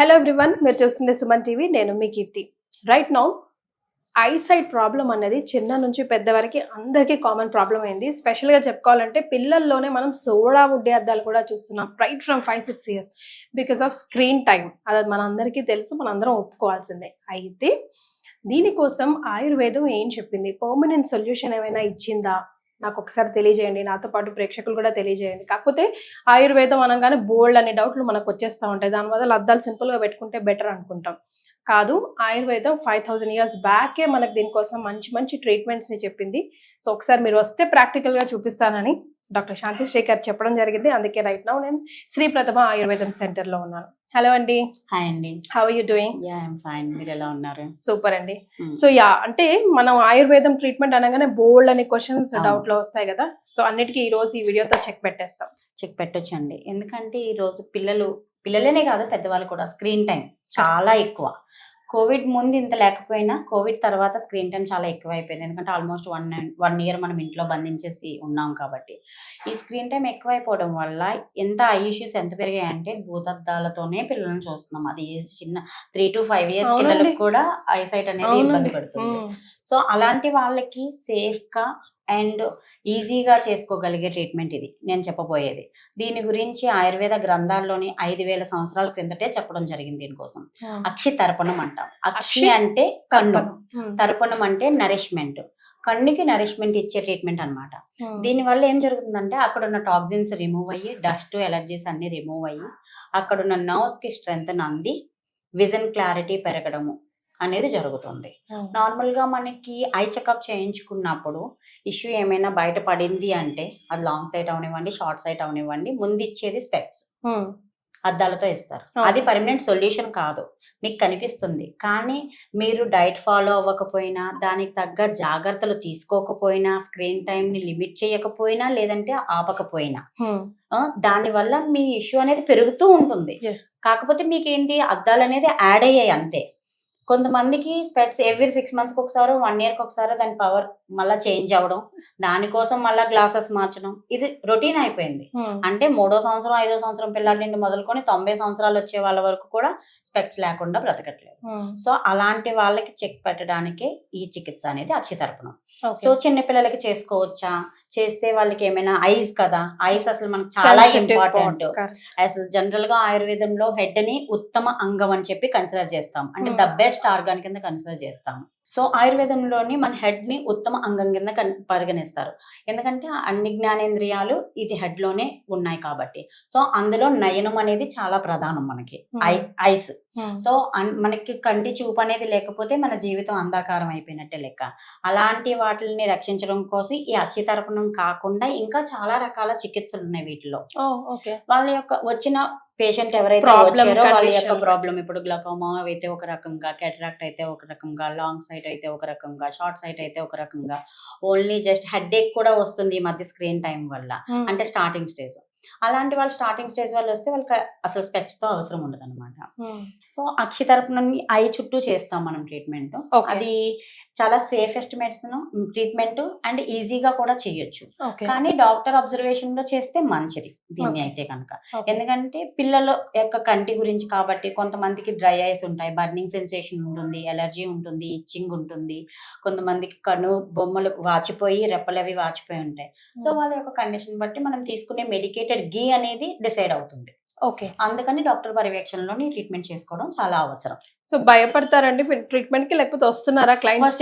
Hello everyone, మీరు చూస్తుంది Suman TV. నేను మీ కీర్తి. రైట్ నౌ ఐసైట్ ప్రాబ్లం అనేది చిన్న నుంచి పెద్ద వరకు అందరికీ కామన్ ప్రాబ్లం అయింది. స్పెషల్గా చెప్పుకోవాలంటే పిల్లల్లోనే మనం సోడా ఉడ్డే అద్దాలు కూడా చూస్తున్నాం right from 5-6 years because off screen time. అది మనందరికీ తెలుసు, మనందరం ఒప్పుకోవాల్సిందే. అయితే దీనికోసం ఆయుర్వేదం ఏం చెప్పింది? పర్మనెంట్ సొల్యూషన్ ఏమైనా ఇచ్చిందా? నాకు ఒకసారి తెలియజేయండి, నాతో పాటు ప్రేక్షకులు కూడా తెలియజేయండి. కాకపోతే ఆయుర్వేదం అనగానే బోల్డ్ అనే డౌట్లు మనకు వచ్చేస్తూ ఉంటాయి. దానివల్ల అద్దాలు సింపుల్గా పెట్టుకుంటే బెటర్ అనుకుంటాం. కాదు, ఆయుర్వేదం 5000 ఇయర్స్ బ్యాకే మనకు దీనికోసం మంచి మంచి ట్రీట్మెంట్స్ని చెప్పింది. సో ఒకసారి మీరు వస్తే ప్రాక్టికల్గా చూపిస్తానని డాక్టర్ శాంతి శ్రీకర్ చెప్పడం జరిగింది. అందుకే రైట్ నౌ నేను శ్రీ ప్రతిభ ఆయుర్వేదం సెంటర్లో ఉన్నాను. హలో అండి. హాయ్ అండి. How are you doing? Yeah I'm fine. మీరు ఎలా ఉన్నారు? సూపర్ అండి. సో అంటే మనం ఆయుర్వేదం ట్రీట్మెంట్ అనగానే బోల్డ్ అనే క్వశ్చన్స్ డౌట్ లో వస్తాయి కదా. సో అన్నిటికీ ఈ రోజు ఈ వీడియోతో చెక్ పెట్టేస్తాం. చెక్ పెట్టొచ్చండి. ఎందుకంటే ఈ రోజు పిల్లలనే కాదు, పెద్దవాళ్ళు కూడా స్క్రీన్ టైం చాలా ఎక్కువ. కోవిడ్ ముందు ఇంత లేకపోయినా కోవిడ్ తర్వాత స్క్రీన్ టైం చాలా ఎక్కువ అయిపోయింది. ఎందుకంటే ఆల్మోస్ట్ వన్ ఇయర్ మనం ఇంట్లో బంధించేసి ఉన్నాం కాబట్టి ఈ స్క్రీన్ టైం ఎక్కువైపోవడం వల్ల ఎంత ఐ ఇష్యూస్ ఎంత పెరిగాయంటే భూతద్దాలతోనే పిల్లల్ని చూస్తున్నాం. అది చిన్న 3 to 5 years పిల్లలకు కూడా ఐసైట్ అనేది ఇబ్బంది పడుతుంది. సో అలాంటి వాళ్ళకి సేఫ్గా అండ్ ఈజీగా చేసుకోగలిగే ట్రీట్మెంట్ ఇది నేను చెప్పబోయేది. దీని గురించి ఆయుర్వేద గ్రంథాల్లోని 5000 సంవత్సరాల క్రిందటే చెప్పడం జరిగింది. దీనికోసం అక్షి తర్పణం అంటాం. అక్షి అంటే కన్ను, తర్పణం అంటే నరిష్మెంట్. కన్నుకి నరిష్మెంట్ ఇచ్చే ట్రీట్మెంట్ అనమాట. దీని వల్ల ఏం జరుగుతుందంటే అక్కడ ఉన్న టాక్సిన్స్ రిమూవ్ అయ్యి, డస్ట్ ఎలర్జీస్ అన్ని రిమూవ్ అయ్యి, అక్కడున్న నర్వ్స్ కి స్ట్రెంత్ అంది, విజన్ క్లారిటీ పెరగడము అనేది జరుగుతుంది. నార్మల్ గా మనకి ఐ చెకప్ చేయించుకున్నప్పుడు ఇష్యూ ఏమైనా బయటపడింది అంటే అది లాంగ్ సైట్ అవనివ్వండి, షార్ట్ సైట్ అవనివ్వండి, ముందు ఇచ్చేది స్పెక్స్ అద్దాలతో ఇస్తారు. అది పర్మనెంట్ సొల్యూషన్ కాదు, మీకు కనిపిస్తుంది. కానీ మీరు డైట్ ఫాలో అవ్వకపోయినా, దానికి తగ్గ జాగ్రత్తలు తీసుకోకపోయినా, స్క్రీన్ టైం ని లిమిట్ చేయకపోయినా, లేదంటే ఆపకపోయినా దానివల్ల మీ ఇష్యూ అనేది పెరుగుతూ ఉంటుంది. కాకపోతే మీకు ఏంటి, అద్దాలు అనేది యాడ్ అయ్యాయి అంతే. కొంతమందికి స్పెక్స్ ఎవ్రీ 6 months ఒకసారి, 1 year ఒకసారి దాని పవర్ మళ్ళీ చేంజ్ అవ్వడం, దానికోసం మళ్ళీ గ్లాసెస్ మార్చడం, ఇది రొటీన్ అయిపోయింది. అంటే 3వ సంవత్సరం 5వ సంవత్సరం పిల్లల నుండి మొదలుకొని 90 సంవత్సరాలు వచ్చే వాళ్ళ వరకు కూడా స్పెక్స్ లేకుండా బ్రతకట్లేదు. సో అలాంటి వాళ్ళకి చెక్ పెట్టడానికి ఈ చికిత్స అనేది అక్షితర్పణం. సో చిన్న పిల్లలకి చేసుకోవచ్చా? చేస్తే వాళ్ళకి ఏమైనా ఐస్ కదా, ఐస్ అసలు మనకు చాలా ఇంపార్టెంట్. అసలు జనరల్ గా ఆయుర్వేదంలో హెడ్ ని ఉత్తమ అంగం అని చెప్పి కన్సిడర్ చేస్తాం. అంటే ద బెస్ట్ ఆర్గాన్ కింద కన్సిడర్ చేస్తాం. సో ఆయుర్వేదంలోని మన హెడ్ ని ఉత్తమ అంగం కింద పరిగణిస్తారు. ఎందుకంటే అన్ని జ్ఞానేంద్రియాలు ఇది హెడ్ లోనే ఉన్నాయి కాబట్టి. సో అందులో నయనం అనేది చాలా ప్రధానం మనకి, ఐస్. సో మనకి కంటి చూపు అనేది లేకపోతే మన జీవితం అంధకారం అయిపోయినట్టే లెక్క. అలాంటి వాటిని రక్షించడం కోసం ఈ అక్షితర్పణం కాకుండా ఇంకా చాలా రకాల చికిత్సలు ఉన్నాయి వీటిలో. వాళ్ళ యొక్క వచ్చిన పేషెంట్ ఎవరైతే వచ్చారో వాళ్ళ యొక్క ప్రాబ్లం, ఇప్పుడు గ్లకోమా అయితే ఒక రకంగా, క్యాటరాక్ట్ అయితే ఒక రకంగా, లాంగ్ సైట్ అయితే ఒక రకంగా, షార్ట్ సైట్ అయితే ఒక రకంగా, ఓన్లీ జస్ట్ హెడ్ ఏక్ కూడా వస్తుంది ఈ మధ్య స్క్రీన్ టైం వల్ల, అంటే స్టార్టింగ్ స్టేజ్. అలాంటి వాళ్ళు స్టార్టింగ్ స్టేజ్ వాళ్ళు వస్తే వాళ్ళకి అసలు స్పెక్స్ తో అవసరం ఉండదు అనమాట. సో అక్షితర్పణం ఐ చుట్టూ చేస్తాం మనం ట్రీట్మెంట్. అది చాలా సేఫెస్ట్ మెడిసిన్ ట్రీట్మెంట్ అండ్ ఈజీగా కూడా చేయొచ్చు. కానీ డాక్టర్ అబ్జర్వేషన్ లో చేస్తే మంచిది దీన్ని అయితే కనుక. ఎందుకంటే పిల్లల యొక్క కంటి గురించి కాబట్టి కొంతమందికి డ్రై ఐస్ ఉంటాయి, బర్నింగ్ సెన్సేషన్ ఉంటుంది, ఎలర్జీ ఉంటుంది, ఇచ్చింగ్ ఉంటుంది. కొంతమందికి కన్ను బొమ్మలు వాచిపోయి, రెప్పలవి వాచిపోయి ఉంటాయి. సో వాళ్ళ యొక్క కండిషన్ బట్టి మనం తీసుకునే మెడికేటెడ్ గీ అనేది డిసైడ్ అవుతుంది. అందుకని డాక్టర్ పర్యవేక్షణలోని ట్రీట్మెంట్ చేసుకోవడం చాలా అవసరం. సో భయపడతారండి ట్రీట్మెంట్ కి, లేకపోతే వస్తున్నారా క్లయింట్స్?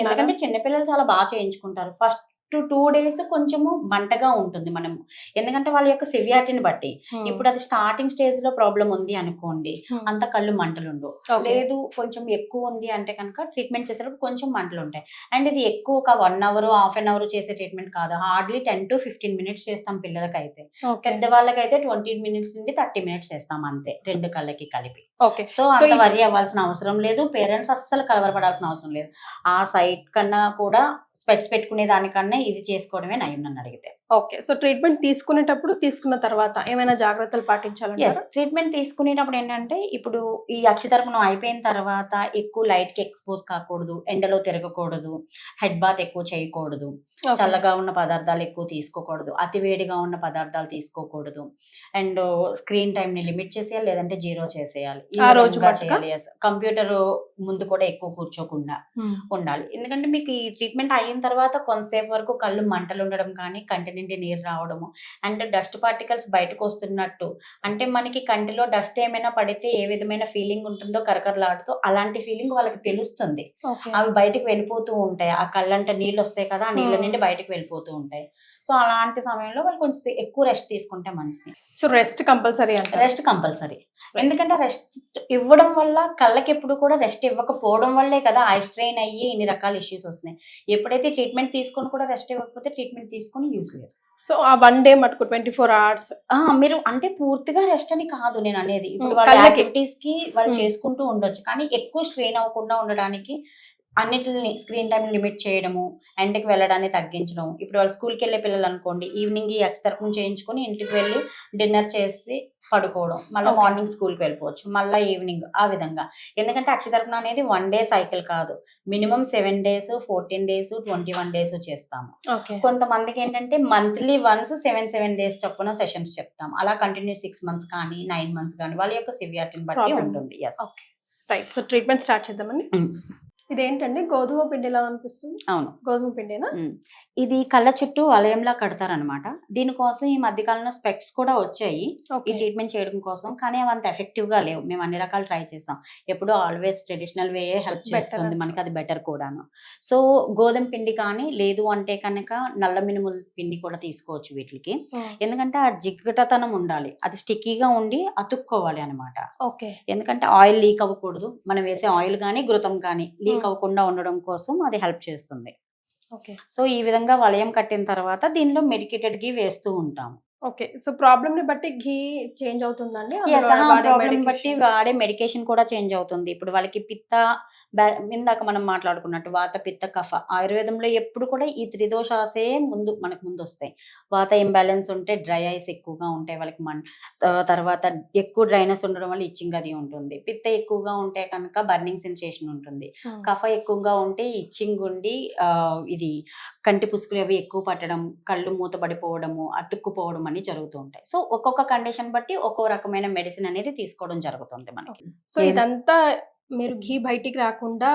ఎందుకంటే చిన్నపిల్లలు చాలా బాగా చేయించుకుంటారు. ఫస్ట్ 2 days కొంచెము మంటగా ఉంటుంది మనము, ఎందుకంటే వాళ్ళ యొక్క సివియారిటీని బట్టి. ఇప్పుడు అది స్టార్టింగ్ స్టేజ్ లో ప్రాబ్లం ఉంది అనుకోండి, అంత కళ్ళు మంటలుండవు. లేదు కొంచెం ఎక్కువ ఉంది అంటే కనుక ట్రీట్మెంట్ చేసేటప్పుడు కొంచెం మంటలు ఉంటాయి. అండ్ ఇది ఎక్కువ ఒక 1 hour, ½ an hour చేసే ట్రీట్మెంట్ కాదు. హార్డ్లీ 10 to 15 minutes చేస్తాం పిల్లలకైతే. పెద్దవాళ్ళకైతే 20 minutes నుండి 30 minutes చేస్తాం అంతే, 2 కళ్ళకి కలిపి. సో అంత వరి అవ్వాల్సిన అవసరం లేదు. పేరెంట్స్ అస్సలు కలవరపడాల్సిన అవసరం లేదు. ఆ సైట్ కన్నా కూడా స్పెక్స్ పెట్టుకునే దానికన్నా ఇది చేసుకోవడమే నయం నన్ను అడిగితే. ఓకే. సో ట్రీట్మెంట్ తీసుకునేటప్పుడు, తీసుకున్న తర్వాత ఏమైనా జాగ్రత్తలు పాటించాలంటారా? ట్రీట్మెంట్ తీసుకునేటప్పుడు ఏంటంటే ఇప్పుడు ఈ అక్షతర్పణం అయిపోయిన తర్వాత ఎక్కువ లైట్ కి ఎక్స్పోజ్ కాకూడదు, ఎండలో తిరగకూడదు, హెడ్ బాత్ ఎక్కువ చేయకూడదు, ఓకే. చల్లగా ఉన్న పదార్థాలు ఎక్కువ తీసుకోకూడదు, అతి వేడిగా ఉన్న పదార్థాలు తీసుకోకూడదు, అండ్ స్క్రీన్ టైం ని లిమిట్ చేసేయాలి, లేదంటే జీరో చేసేయాలి. ఈ ఆ రోజు విధంగా మట్టుకా? చేయాలి. కంప్యూటర్ ముందు కూడా ఎక్కువ కూర్చోకుండా ఉండాలి. ఎందుకంటే మీకు ఈ ట్రీట్మెంట్ అయిన తర్వాత కొంతసేపు వరకు కళ్ళు మంటలు ఉండడం కానీ, కంటి నుండి నీరు రావడము, అండ్ డస్ట్ పార్టికల్స్ బయటకు వస్తున్నట్టు, అంటే మనకి కంటిలో డస్ట్ ఏమైనా పడితే ఏ విధమైన ఫీలింగ్ ఉంటుందో కరకరలాడుతూ, అలాంటి ఫీలింగ్ వాళ్ళకి తెలుస్తుంది. ఓకే. అవి బయటకు వెళ్ళిపోతూ ఉంటాయి. ఆ కళ్ళంటే నీళ్ళు వస్తాయి కదా, ఆ నీళ్ళ నుండి బయటకు వెళ్ళిపోతూ ఉంటాయి. సో అలాంటి సమయంలో వాళ్ళు కొంచెం ఎక్కువ రెస్ట్ తీసుకుంటే మంచిది. సో రెస్ట్ కంపల్సరీ అంటారు. Rest compulsory. ఎందుకంటే రెస్ట్ ఇవ్వడం వల్ల కళ్ళకి ఎప్పుడు కూడా రెస్ట్ ఇవ్వకపోవడం వల్లే కదా ఐ స్ట్రెయిన్ అయ్యి ఇన్ని రకాల ఇష్యూస్ వస్తున్నాయి. ఎప్పుడైతే ట్రీట్మెంట్ తీసుకొని కూడా రెస్ట్ ఇవ్వకపోతే ట్రీట్మెంట్ తీసుకొని యూస్ లేదు. సో ఆ 1 డే మటుకు 24 hours మీరు అంటే పూర్తిగా రెస్ట్ అని కాదు నేను అనేది. ఇప్పుడు వాళ్ళ కళ్ళకి. యాక్టివిటీస్ కి వాళ్ళు చేసుకుంటూ ఉండొచ్చు, కానీ ఎక్కువ స్ట్రెయిన్ అవ్వకుండా ఉండడానికి అన్నిటిని స్క్రీన్ టైం లిమిట్ చేయడము, ఎండకి వెళ్ళడాన్ని తగ్గించడం. ఇప్పుడు వాళ్ళు స్కూల్కి వెళ్ళే పిల్లలు అనుకోండి, ఈవినింగ్ ఈ అక్షతర్పణం చేయించుకొని ఇంటికి వెళ్ళి డిన్నర్ చేసి పడుకోవడం, మళ్ళీ Okay. మార్నింగ్ స్కూల్కి వెళ్ళిపోవచ్చు, మళ్ళీ ఈవినింగ్ ఆ విధంగా. ఎందుకంటే అక్షతర్పణం అనేది 1 day సైకిల్ కాదు, మినిమం 7 days, 14 days, 21 days చేస్తాము. ఓకే. కొంతమందికి ఏంటంటే మంత్లీ వన్స్ 7 days చొప్పున సెషన్స్ చెప్తాం. అలా కంటిన్యూ 6 months కానీ 9 months కానీ వాళ్ళ యొక్క సివియారిటీని బట్టి Problem. ఉంటుంది. Yes, okay. Right. So treatment start చేద్దామండి. ఇదేంటండి, గోధుమ పిండిలా అనిపిస్తుంది? అవును. గోధుమ పిండినా? ఇది కళ్ళ చుట్టూ వలయంలా కడతారనమాట. దీనికోసం ఈ మధ్యకాలంలో స్పెక్ట్స్ కూడా వచ్చాయి ఈ ఓకే. ట్రీట్మెంట్ చేయడం కోసం, కానీ అవి అంత ఎఫెక్టివ్ గా లేవు. మేము అన్ని రకాలు ట్రై చేసాం. ఎప్పుడు always traditional way help Better చేస్తుంది అంటారు. మనకి, అది బెటర్ కూడాను. సో గోధుమ పిండి కానీ, లేదు అంటే కనుక నల్ల మినుముల పిండి కూడా తీసుకోవచ్చు వీటికి. ఎందుకంటే ఆ జిగ్గటతనం ఉండాలి, అది స్టిక్కీగా ఉండి అతుక్కోవాలి అనమాట. ఓకే. ఎందుకంటే ఆయిల్ లీక్ అవ్వకూడదు, మనం వేసే ఆయిల్ కానీ ఘృతం కానీ లీక్ అవ్వకుండా ఉండడం కోసం అది హెల్ప్ చేస్తుంది. ఓకే. సో ఈ విధంగా వలయం కట్టిన తర్వాత దీనిలో మెడికేటెడ్ ఘీ వేస్తూ ఉంటాము. ఓకే. సో ప్రాబ్లమ్ ని బట్టి ఘీ చేంజ్ అవుతుందండి? Yes, అందులో వాడే ప్రాబ్లం బట్టి medication? వాడే మెడికేషన్ కూడా చేంజ్ అవుతుంది. ఇప్పుడు వాళ్ళకి పిత్త, ఇందాక మనం మాట్లాడుకున్నట్టు వాత, పిత్త, కఫ, ఆయుర్వేదంలో ఎప్పుడు కూడా ఈ త్రిదోషాసే మనకు ముందు వస్తాయి. వాత ఇంబ్యాలెన్స్ ఉంటే డ్రై ఐస్ ఎక్కువగా ఉంటాయి వాళ్ళకి, తర్వాత ఎక్కువ డ్రైనెస్ ఉండడం వల్ల ఇచ్చింగ్ అది ఉంటుంది. పిత్త ఎక్కువగా ఉంటే కనుక బర్నింగ్ సెన్సేషన్ ఉంటుంది. కఫ ఎక్కువగా ఉంటే ఇచ్చింగ్ ఉండి ఇది కంటి పుసుకులు అవి ఎక్కువ పట్టడం, కళ్ళు మూతపడిపోవడము, అతుక్కుపోవడం అని జరుగుతూ ఉంటాయి. సో ఒక్కొక్క కండిషన్ బట్టి ఒక్కో రకమైన మెడిసిన్ అనేది తీసుకోవడం జరుగుతుంది మనకి. సో ఇదంతా మీరు ఘీ బయటికి రాకుండా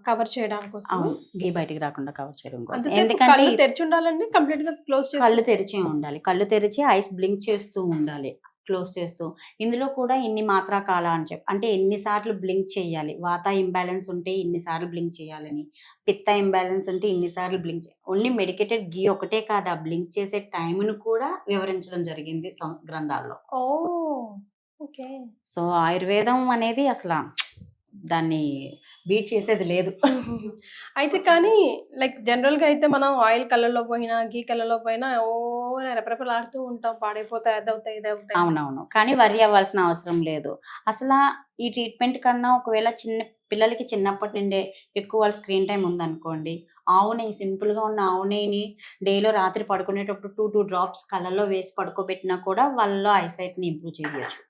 కవర్ చేయడానికి కోసం? అవును, ఘీ బయటికి రాకుండా కవర్ చేయడం కోసం. అంతసేపు ఎందుకంటే కళ్ళు తెరిచి ఉండాలండి, కంప్లీట్ గా క్లోజ్ చేసి? కళ్ళు తెరిచే ఉండాలి, కళ్ళు తెరిచి ఐస్ బ్లింక్ చేస్తూ ఉండాలి, క్లోజ్ చేస్తూ. ఇందులో కూడా ఇన్ని మాత్రా కాల అని చెప్పి, అంటే ఎన్నిసార్లు బ్లింక్ చేయాలి, వాత ఇంబ్యాలెన్స్ ఉంటే ఇన్నిసార్లు బ్లింక్ చేయాలని, పిత్త ఇంబ్యాలెన్స్ ఉంటే ఇన్నిసార్లు బ్లింక్ చేయాలి. ఓన్లీ మెడికేటెడ్ ఘీ ఒకటే కాదు, ఆ బ్లింక్ చేసే టైంను కూడా వివరించడం జరిగింది గ్రంథాల్లో. ఓ ఓకే. సో ఆయుర్వేదం అనేది అసలు దాన్ని బీట్ చేసేది లేదు. అయితే కానీ లైక్ జనరల్ గా అయితే మనం ఆయిల్ కళ్ళలో పోయినా, ఘీ కళ్ళలో పోయినా ఓ రెపరెపలాడుతూ ఉంటాం, పాడైపోతాయి, అదవుతాయి, ఇదవుతాయి. అవునవును, కానీ వరి అవ్వాల్సిన అవసరం లేదు. అసలు ఈ ట్రీట్మెంట్ కన్నా ఒకవేళ చిన్న పిల్లలకి చిన్నప్పటి నుండే ఎక్కువ వాళ్ళ స్క్రీన్ టైం ఉందనుకోండి, ఆవు నెయ్యి, సింపుల్ గా ఉన్న ఆవు నెయ్యిని డేలో రాత్రి పడుకునేటప్పుడు 2 drops కళ్ళల్లో వేసి పడుకోబెట్టినా కూడా వాళ్ళలో ఐసైట్ ని ఇంప్రూవ్ చేయొచ్చు.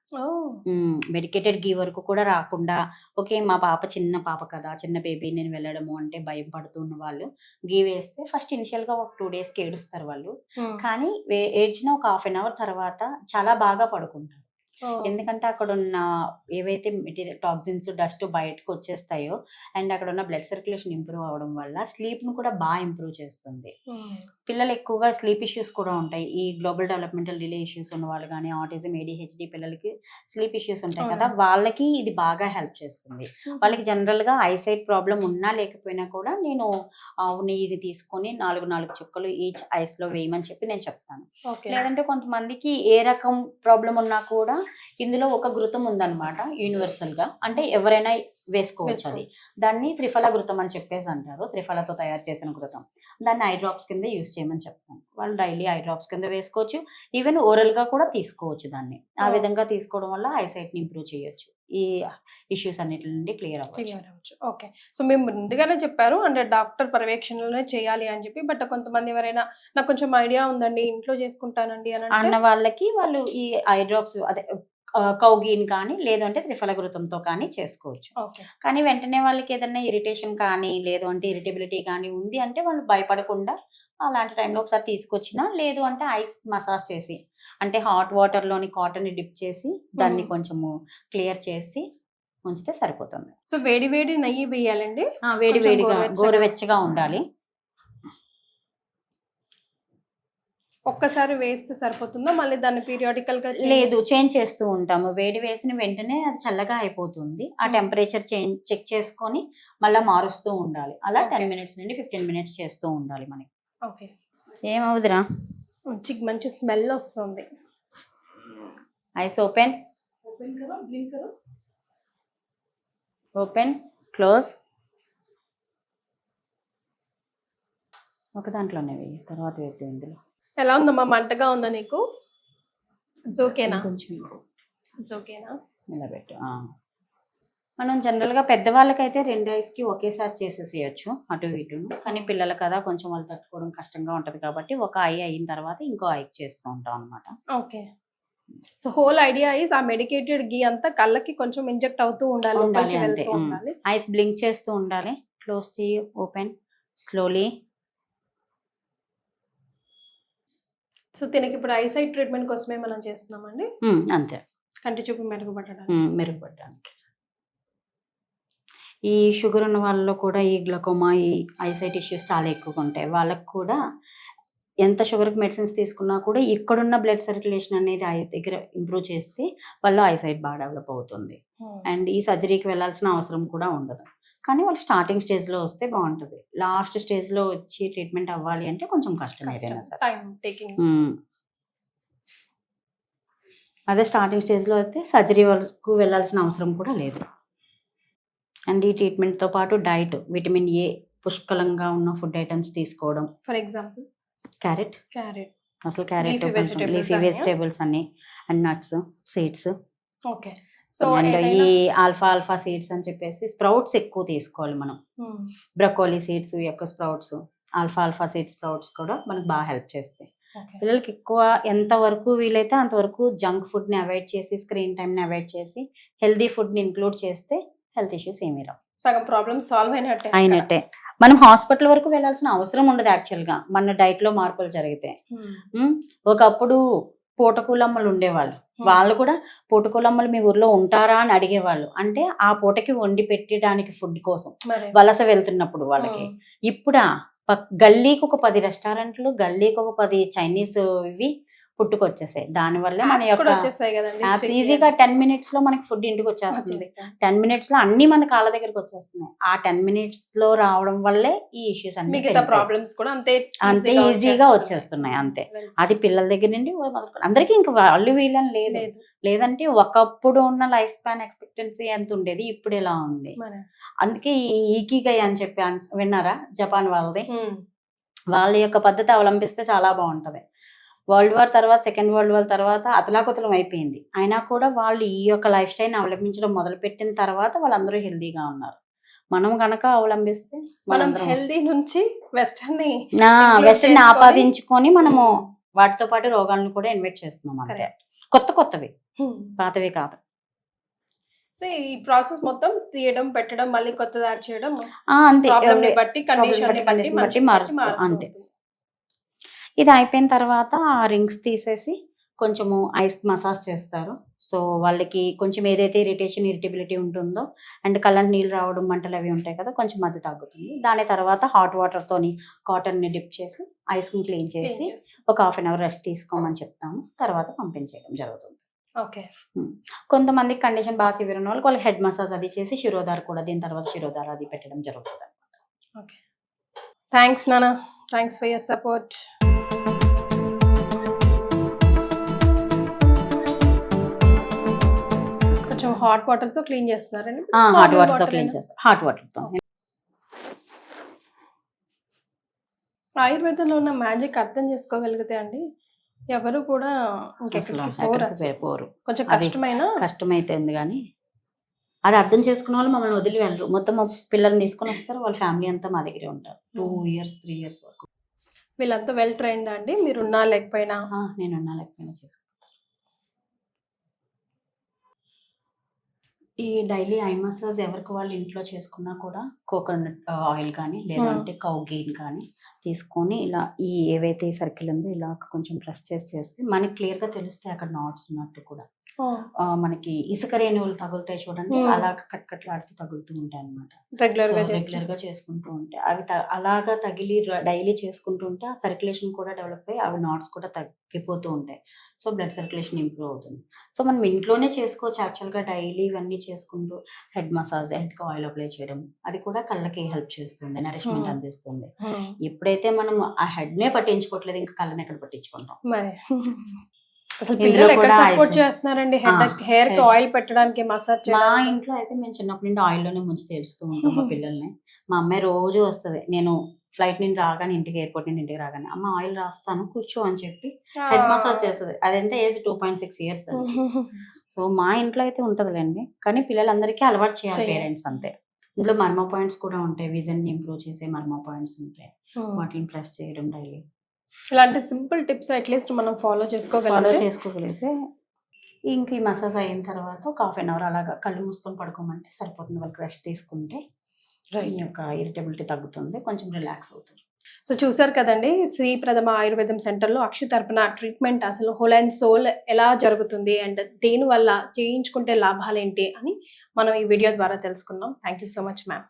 మెడికేటెడ్ ఘీ వరకు కూడా రాకుండా, ఓకే మా పాప చిన్న పాప కదా, చిన్న బేబీ, నేను వెళ్ళడము అంటే భయం పడుతున్న వాళ్ళు ఘీ వేస్తే ఫస్ట్ ఇనిషియల్ గా ఒక 2 days ఏడుస్తారు వాళ్ళు, కానీ ఏడ్చిన ఒక 1/2 hour తర్వాత చాలా బాగా పడుకుంటారు. ఎందుకంటే అక్కడ ఉన్న ఏవైతే మెటీరియల్ టాక్సిన్స్, డస్ట్ బయటకు వచ్చేస్తాయో, అండ్ అక్కడ ఉన్న బ్లడ్ సర్క్యులేషన్ ఇంప్రూవ్ అవడం వల్ల స్లీప్ ను కూడా బాగా ఇంప్రూవ్ చేస్తుంది. పిల్లలు ఎక్కువగా స్లీప్ ఇష్యూస్ కూడా ఉంటాయి. ఈ గ్లోబల్ డెవలప్మెంటల్ డిలే ఇష్యూస్ ఉన్న వాళ్ళు కానీ, ఆటిజం, ADHD పిల్లలకి స్లీప్ ఇష్యూస్ ఉంటాయి కదా, వాళ్ళకి ఇది బాగా హెల్ప్ చేస్తుంది. వాళ్ళకి జనరల్ గా ఐసైట్ ప్రాబ్లం ఉన్నా లేకపోయినా కూడా నేను ఇది తీసుకొని 4 చుక్కలు ఈచ్ ఐస్ లో వేయమని చెప్పి నేను చెప్తాను. లేదంటే కొంతమందికి ఏ రకం ప్రాబ్లం ఉన్నా కూడా ఇందులో ఒక ఘృతం ఉందన్నమాట యూనివర్సల్ గా, అంటే ఎవరైనా వేసుకోవచ్చు. అది దాన్ని త్రిఫల ఘృతం అని చెప్పేసి అంటారు. త్రిఫలతో తయారు చేసిన ఘృతం. దాన్ని ఐ డ్రాప్స్ కింద యూజ్ చేయమని చెప్తాను. వాళ్ళు డైలీ ఐ డ్రాప్స్ కింద వేసుకోవచ్చు. ఈవెన్ ఓరల్ గా కూడా తీసుకోవచ్చు దాన్ని. ఆ విధంగా తీసుకోవడం వల్ల ఐసైట్ ని ఇంప్రూవ్ చేయొచ్చు. ఈ ఇష్యూస్ అన్నిటి నుండి క్లియర్ అవ్వచ్చు. ఓకే. సో మేము ముందుగానే చెప్పారు అంటే డాక్టర్ పర్యవేక్షణలోనే చేయాలి అని చెప్పి. బట్ కొంతమంది ఎవరైనా నాకు కొంచెం ఐడియా ఉందండి ఇంట్లో చేసుకుంటానండి అన్న వాళ్ళకి వాళ్ళు ఈ ఐ డ్రాప్స్ అదే కౌగీన్ కానీ లేదంటే త్రిఫల ఘృతంతో కానీ చేసుకోవచ్చు. కానీ వెంటనే వాళ్ళకి ఏదైనా ఇరిటేషన్ కానీ లేదు అంటే ఇరిటబిలిటీ కానీ ఉంది అంటే వాళ్ళు భయపడకుండా అలాంటి టైంలో ఒకసారి తీసుకొచ్చినా, లేదు అంటే ఐస్ మసాజ్ చేసి అంటే హాట్ వాటర్ లోని కాటన్ ని డిప్ చేసి దాన్ని కొంచెము క్లియర్ చేసి ఉంచితే సరిపోతుంది. సో వేడి వేడి నెయ్యి వేయాలండి. వేడి వేడిగా గోరువెచ్చగా ఉండాలి. ఒక్కసారి వేస్తే సరిపోతుందా మళ్ళీ దాన్ని పీరియాడికల్ గా? లేదు, చేంజ్ చేస్తూ ఉంటాము. వేడి వేసిన వెంటనే అది చల్లగా అయిపోతుంది. ఆ టెంపరేచర్ చెక్ చేసుకొని మళ్ళీ మారుస్తూ ఉండాలి. అలా 10 minutes నుండి 15 minutes చేస్తూ ఉండాలి మనకి. ఓకే. ఏమవుదురా? మంచి స్మెల్ వస్తుంది. Eyes open open close. ఒక దాంట్లోనే వెయ్యి, తర్వాత వేద్దాం. ఇందులో ఎలా ఉందమ్మా? మంటగా ఉందా నీకు? ఓకేనా? కొంచెం ఓకేనా? నిలబెట్టు. మనం జనరల్గా పెద్దవాళ్ళకైతే 2 ఐస్కి ఒకేసారి చేసేసేయచ్చు అటు ఇటును. కానీ పిల్లలు కదా కొంచెం వాళ్ళు తట్టుకోవడం కష్టంగా ఉంటుంది కాబట్టి ఒక ఐ అయిన తర్వాత ఇంకో ఐకి చేస్తూ ఉంటాం అనమాట. Okay. So whole idea is ఆ మెడికేటెడ్ గీ అంతా కళ్ళకి కొంచెం ఇంజెక్ట్ అవుతూ ఉండాలి. ఐస్ బ్లింక్ చేస్తూ ఉండాలి. క్లోజ్ చేయి, ఓపెన్ స్లోలీ. సో దీనికి ఇప్పుడు ఐసైట్ ట్రీట్మెంట్ కోసమే మనం చేస్తున్నామండి. అంతే, కంటి చూపు మెరుగుపడడానికి. ఈ షుగర్ ఉన్న వాళ్ళలో కూడా ఈ గ్లకోమా, ఈ ఐసైట్ ఇష్యూస్ చాలా ఎక్కువగా ఉంటాయి. వాళ్ళకు కూడా ఎంత షుగర్కి మెడిసిన్స్ తీసుకున్నా కూడా ఇక్కడున్న బ్లడ్ సర్క్యులేషన్ అనేది ఐ దగ్గర ఇంప్రూవ్ చేస్తే వాళ్ళు ఐసైట్ బాగా డెవలప్ అవుతుంది. అండ్ ఈ సర్జరీకి వెళ్ళాల్సిన అవసరం కూడా ఉండదు. కానీ వాళ్ళు స్టార్టింగ్ స్టేజ్లో వస్తే బాగుంటుంది. లాస్ట్ స్టేజ్లో వచ్చి ట్రీట్మెంట్ అవ్వాలి అంటే కొంచెం కష్టం ఏదైనా సరే. అదే స్టార్టింగ్ స్టేజ్లో అయితే సర్జరీ వరకు వెళ్ళాల్సిన అవసరం కూడా లేదు. అండ్ ఈ ట్రీట్మెంట్తో పాటు డైట్, విటమిన్ ఏ పుష్కలంగా ఉన్న ఫుడ్ ఐటమ్స్ తీసుకోవడం. ఫర్ ఎగ్జాంపుల్ క్యారెట్, అసలు క్యారెట్, లీఫీ వెజిటేబుల్స్ అన్ని, and nuts, seeds. Okay. So and ఈ ఆల్ఫా సీడ్స్ అని చెప్పేసి స్ప్రౌట్స్ ఎక్కువ తీసుకోవాలి మనం. బ్రకోలీ సీడ్స్ యొక్క స్ప్రౌట్స్, ఆల్ఫా సీడ్ స్ప్రౌట్స్ కూడా మనకు బాగా హెల్ప్ చేస్తాయి. పిల్లలకి ఎక్కువ ఎంత వరకు వీలైతే అంతవరకు జంక్ ఫుడ్ ని అవాయిడ్ చేసి, స్క్రీన్ టైం ని అవాయిడ్ చేసి, హెల్దీ ఫుడ్ ని ఇంక్లూడ్ చేస్తే హెల్త్ ఇష్యూస్ ఏమీ రావు. సగం ప్రాబ్లమ్ సాల్వ్ అయినట్టే. మనం హాస్పిటల్ వరకు వెళ్ళాల్సిన అవసరం ఉండదు యాక్చువల్ గా మన డైట్ లో మార్పులు జరిగితే. ఒకప్పుడు పూటకూలమ్మలు ఉండేవాళ్ళు. వాళ్ళు కూడా పూటకూలమ్మలు మీ ఊర్లో ఉంటారా అని అడిగేవాళ్ళు. అంటే ఆ పూటకి వండి పెట్టడానికి ఫుడ్ కోసం వలస వెళ్తున్నప్పుడు వాళ్ళకి. ఇప్పుడా గల్లీకి ఒక 10 రెస్టారెంట్లు, గల్లీకి ఒక 10 చైనీస్ ఇవి పుట్టుకొచ్చేసాయి. దానివల్ల మన యొక్క ఈజీగా 10 minutes లో మనకి ఫుడ్ ఇంటికి వచ్చేస్తుంది. 10 minutes లో అన్ని మన కాళ్ళ దగ్గరకు వచ్చేస్తున్నాయి. ఆ 10 minutes లో రావడం వల్లే ఈ ఇష్యూస్ అన్ని ప్రాబ్లమ్స్ కూడా అంతే ఈజీగా వచ్చేస్తున్నాయి. అంతే. అది పిల్లల దగ్గర నుండి అందరికీ ఇంకా వాళ్ళు వీళ్ళని లేదు. లేదంటే ఒకప్పుడు ఉన్న లైఫ్ స్పాన్ ఎక్స్పెక్టెన్సీ ఎంత ఉండేది, ఇప్పుడు ఎలా ఉంది. అందుకే ఈ ఈకిగై అని చెప్పి విన్నారా? జపాన్ వాళ్ళది. వాళ్ళ యొక్క పద్ధతి అవలంబిస్తే చాలా బాగుంటది. వరల్డ్ వార్ తర్వాత, సెకండ్ వరల్డ్ వార్ తర్వాత అతలాకుతలం అయిపోయింది. అయినా కూడా వాళ్ళు ఈ యొక్క లైఫ్ స్టైల్ని అవలంబించడం మొదలుపెట్టిన తర్వాత వాళ్ళందరూ హెల్దీగా ఉన్నారు. మనం కనుక అవలంబిస్తే మనం హెల్దీ నుంచి వెస్టర్న్ ఆపాదించుకొని మనము వాటితో పాటు రోగాలను కూడా ఇన్వైట్ చేస్తున్నాం. అంతే, కొత్తవి, పాతవి కాదు. సో ఈ ప్రాసెస్ మొత్తం తీయడం, పెట్టడం, మళ్ళీ కొత్తది యాడ్ చేయడం అంతే, బట్టి కండిషన్ బట్టి మారుతుంది. అంతే. ఇది అయిపోయిన తర్వాత ఆ రింగ్స్ తీసేసి కొంచెము ఐస్ మసాజ్ చేస్తారు. సో వాళ్ళకి కొంచెం ఏదైతే ఇరిటబిలిటీ ఉంటుందో అండ్ కళ్ళని నీళ్ళు రావడం, మంటలు అవి ఉంటాయి కదా, కొంచెం అది తగ్గుతుంది. దాని తర్వాత హాట్ వాటర్తోని కాటన్ని డిప్ చేసి ఐస్ని క్లీన్ చేసి ఒక 1/2 hour రెస్ట్ తీసుకోమని చెప్తాము. తర్వాత పంపించేయడం జరుగుతుంది. ఓకే. కొంతమందికి కండిషన్ బాగా సివియర్ ఉన్న వాళ్ళకి హెడ్ మసాజ్ అది చేసి శిరోధార కూడా దీని తర్వాత శిరోధార అది పెట్టడం జరుగుతుంది. ఓకే. థ్యాంక్స్ నానా, థ్యాంక్స్ ఫర్ యువర్ సపోర్ట్. కొంచెం హాట్ వాటర్ తో క్లీన్ చేస్తున్నారండి? హాట్ Normal వాటర్ తో water క్లీన్ ఏనా? చేస్తాం, హాట్ వాటర్ తో. ఆయుర్వేదంలో ఉన్న మ్యాజిక్ అర్థం చేసుకోగలిగితే అండి ఎవరు కూడా అసలు ఇంకెక్కడికి పోరు ఎక్కడికి అసలు. పోరు. కొంచెం అది కష్టమైన కష్టమైతుంది కానీ అది అర్థం చేసుకున్న వాళ్ళు మమ్మల్ని వదిలి వెళ్ళరు. మొత్తం మా పిల్లల్ని తీసుకొని వస్తారు, వాళ్ళ ఫ్యామిలీ అంతా మా దగ్గరే ఉంటారు 2 years 3 years వరకు. వీళ్ళంతా వెల్ ట్రైన్డ్ అండి, మీరున్నా లేకపోయినా. నేను ఉన్నా లేకపోయినా చేసుకుంటాను. ఈ డైలీ ఐ మసాజ్ ఎవరికి వాళ్ళు ఇంట్లో చేసుకున్నా కూడా కోకోనట్ ఆయిల్ కానీ లేదంటే కౌ గీన్ కానీ తీసుకొని ఇలా ఈ ఏవైతే సర్కిల్ ఉందో ఇలా కొంచెం ప్రెస్ చేస్తే మనకి క్లియర్గా తెలుస్తాయి అక్కడ నాట్స్ ఉన్నట్టు కూడా. మనకి ఇసుక రేణువులు తగులుతాయి చూడండి, అలా కట్కట్లాడుతూ తగులుతూ ఉంటాయి అనమాట. రెగ్యులర్ గా చేసుకుంటూ ఉంటే అవి అలాగా తగిలి డైలీ చేసుకుంటూ ఉంటే ఆ సర్క్యులేషన్ కూడా డెవలప్ అయ్యి అవి నాట్స్ కూడా తగ్గిపోతూ ఉంటాయి. సో బ్లడ్ సర్క్యులేషన్ ఇంప్రూవ్ అవుతుంది. సో మనం ఇంట్లోనే చేసుకోవచ్చు యాక్చువల్గా డైలీ ఇవన్నీ చేసుకుంటూ. హెడ్ మసాజ్, హెడ్ కి ఆయిల్ అప్లై చేయడం, అది కూడా కళ్ళకి హెల్ప్ చేస్తుంది, నరిష్మెంట్ అందిస్తుంది. ఎప్పుడైతే మనం ఆ హెడ్ నే పట్టించుకోవట్లేదు, ఇంకా కళ్ళని ఎక్కడ పట్టించుకుంటాం? మరి అసలు పిల్లలు ఎక్కడ సపోర్ట్ చేస్తున్నారండి హెయిర్ కి ఆయిల్ పెట్టడానికి, మసాజ్ మా ఇంట్లో అయితే మేము చిన్నప్పటి నుండి ఆయిల్ లోనే ముంచి తెలుస్తూ ఉంటాం మా పిల్లల్ని. మా అమ్మాయి రోజు వస్తుంది, నేను ఫ్లైట్ నుండి రాగానే ఇంటికి, ఎయిర్పోర్ట్ నుండి ఇంటికి రాగానే అమ్మ ఆయిల్ రాస్తాను కూర్చో అని చెప్పి హెడ్ మసాజ్ చేస్తుంది. అదెంత ఏజ్ 2.6 years. సో మా ఇంట్లో అయితే ఉంటదిలేండి, కానీ పిల్లలందరికీ అలవాటు చేయాలి పేరెంట్స్ అంతే. ఇందులో మర్మ పాయింట్స్ కూడా ఉంటాయి, విజన్ ఇంప్రూవ్ చేసే మర్మ పాయింట్స్ ఉంటాయి, వాటిని ప్రెస్ చేయడం డైలీ. ఇలాంటి సింపుల్ టిప్స్ అట్లీస్ట్ మనం ఫాలో చేసుకోగలిగితే ఇంక ఈ మసాజ్ అయిన తర్వాత ఒక 1/2 hour అలాగా కళ్ళు మూసుకొని పడుకోమంటే సరిపోతుంది. వాళ్ళకి రెస్ట్ తీసుకుంటే ఈ యొక్క ఇరిటబిలిటీ తగ్గుతుంది, కొంచెం రిలాక్స్ అవుతుంది. సో చూసారు కదండి, శ్రీ ప్రథమ ఆయుర్వేదం సెంటర్లో అక్షు తరపున ట్రీట్మెంట్ అసలు హోల్ అండ్ సోల్ ఎలా జరుగుతుంది అండ్ దేనివల్ల చేయించుకుంటే లాభాలు ఏంటి అని మనం ఈ వీడియో ద్వారా తెలుసుకున్నాం. Thank you so much ma'am.